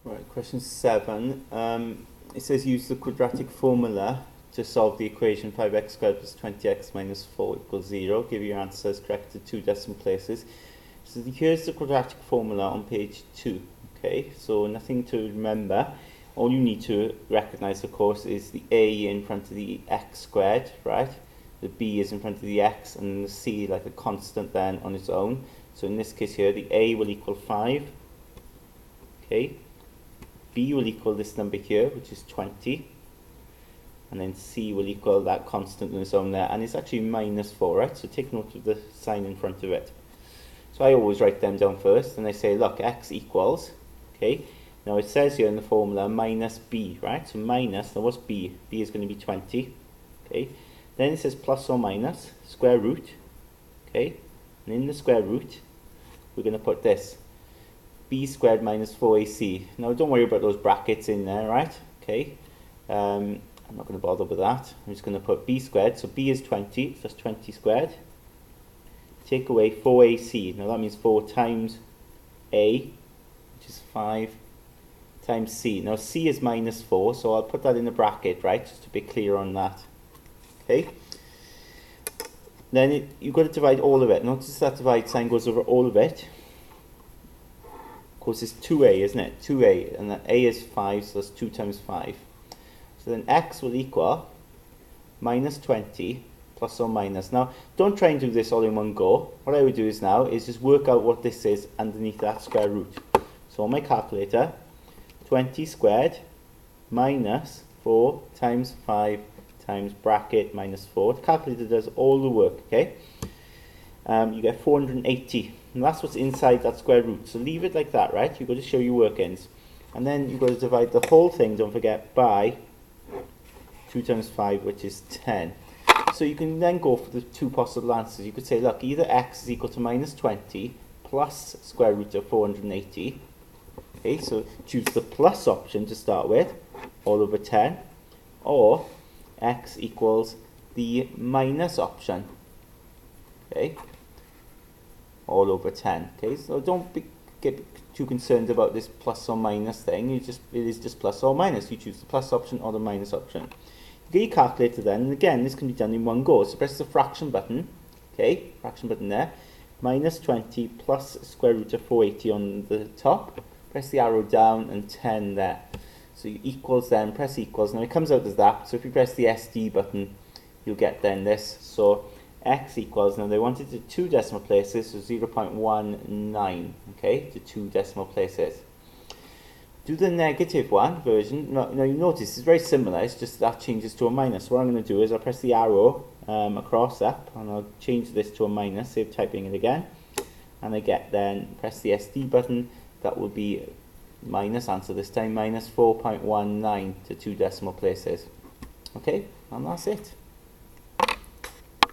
Right, question 7. It says use the quadratic formula to solve the equation 5x squared plus 20x minus 4 equals 0. Give your answers correct to 2 decimal places. So here's the quadratic formula on page 2. Okay, so nothing to remember. All you need to recognize, of course, is the a in front of the x squared, right? The b is in front of the x, and the c like a constant then on its own. So in this case here, the a will equal 5. Okay. B will equal this number here, which is 20. And then C will equal that constant on its own there. And it's actually minus 4, right? So take note of the sign in front of it. So I always write them down first. And I say, look, x equals, okay. Now it says here in the formula, minus B, right? So minus, now what's B? B is going to be 20, okay. Then it says plus or minus, square root, okay. And in the square root, we're going to put this. B squared minus 4ac. Now don't worry about those brackets in there, right? Okay. I'm not going to bother with that. I'm just going to put b squared. So b is 20, so that's 20 squared. Take away 4ac. Now that means 4 times a, which is 5, times c. Now c is minus 4, so I'll put that in a bracket, right? Just to be clear on that. Okay. Then you've got to divide all of it. Notice that divide sign goes over all of it. Of course, it's 2a, isn't it? 2a, and then a is 5, so that's 2 times 5. So then x will equal minus 20 plus or minus. Now, don't try and do this all in one go. What I would do is just work out what this is underneath that square root. So on my calculator, 20 squared minus 4 times 5 times bracket minus 4. The calculator does all the work, okay? You get 480. And that's what's inside that square root. So leave it like that, right? You've got to show your workings. And then you've got to divide the whole thing, don't forget, by 2 times 5, which is 10. So you can then go for the two possible answers. You could say, look, either x is equal to minus 20 plus square root of 480. Okay, so choose the plus option to start with, all over 10. Or x equals the minus option. Okay, all over 10. Okay, so don't get too concerned about this plus or minus thing. It is just plus or minus. You choose the plus option or the minus option. You get your calculator then, and again, this can be done in one go. So press the fraction button. Okay, fraction button there. Minus 20 plus square root of 480 on the top. Press the arrow down and 10 there. So you equals then, press equals. Now it comes out as that. So if you press the SD button, you'll get then this. So x equals, now they wanted to 2 decimal places, so 0.19, okay, to 2 decimal places. Do the negative one version. Now you notice it's very similar, it's just that changes to a minus. What I'm going to do is I'll press the arrow across up, and I'll change this to a minus, save typing it again, and I get then, press the SD button, that will be minus answer this time, minus 4.19 to 2 decimal places. Okay, and that's it.